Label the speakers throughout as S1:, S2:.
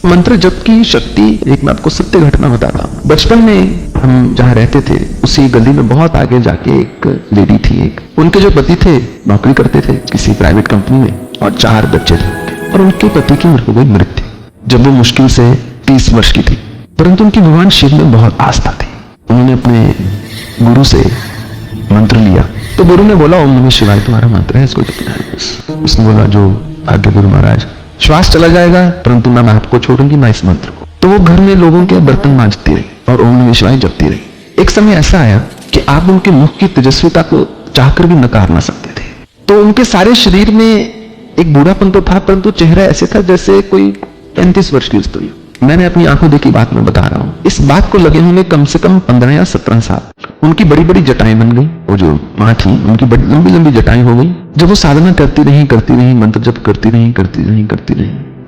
S1: मंत्र जप की शक्ति, एक मैं आपको सत्य घटना बताता हूँ। बचपन में हम जहाँ रहते थे उसी गली में बहुत आगे जाके एक लेडी थी, एक उनके जो पति थे नौकरी करते थे किसी प्राइवेट कंपनी में और 4 बच्चे थे और उनके पति की उम्र हो गई मृत्यु जब वो मुश्किल से 30 वर्ष की थी। परंतु उनकी भगवान शिव में बहुत आस्था थी। उन्होंने अपने गुरु से मंत्र लिया तो गुरु ने बोला ओम नमः शिवाय तुम्हारा मंत्र है, इसको जपना है। उसने बोला जो भाग्य गुरु महाराज, श्वास चला जाएगा परंतु ना मैं आपको छोड़ूंगी ना इस मंत्र को। तो वो घर में लोगों के बर्तन मांजती रही और ओम नमः शिवाय जपती रही। एक समय ऐसा आया कि आप उनके मुख की तेजस्विता को चाहकर भी नकार ना सकते थे। तो उनके सारे शरीर में एक बूढ़ापन तो था परंतु चेहरा ऐसे था जैसे कोई 35 वर्ष की स्त्री। मैंने अपनी आंखों देखी बात में बता रहा हूँ। इस बात को लगे होंगे कम से कम 15 या 17 साल। उनकी बड़ी बड़ी जटाएं बन गई। वो जो माँ थी उनकी बड़ी लंबी लंबी जटाएं हो गई। जब वो साधना करती रही मंत्र जप करती रही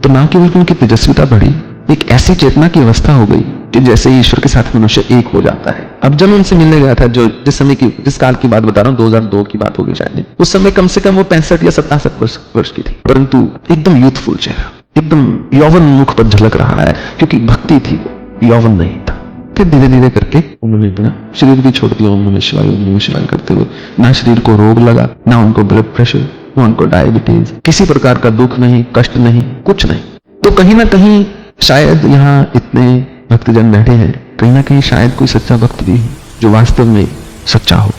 S1: तो ना केवल उनकी तेजस्विता बढ़ी, एक ऐसी चेतना की अवस्था हो गई कि जैसे ईश्वर के साथ मनुष्य एक हो जाता है। अब जब उनसे मिलने गया था, जो जिस काल की बात बता रहा हूँ 2002 की बात होगी शायद, उस समय कम से कम वो 65 या 67 वर्ष की थी, परंतु एकदम यूथफुल चेहरा, एकदम यौवन मुख पर झलक रहा है क्योंकि भक्ति थी, यौवन नहीं था। फिर धीरे धीरे करके उन्होंने अपना शरीर भी छोड़ दिया। ओम नमः शिवाय करते हुए ना शरीर को रोग लगा, ना उनको ब्लड प्रेशर, ना उनको डायबिटीज, किसी प्रकार का दुख नहीं, कष्ट नहीं, कुछ नहीं। तो कहीं ना कहीं शायद यहाँ इतने भक्तजन बैठे हैं, कहीं ना कहीं शायद कोई सच्चा भक्त भी है जो वास्तव में सच्चा हो।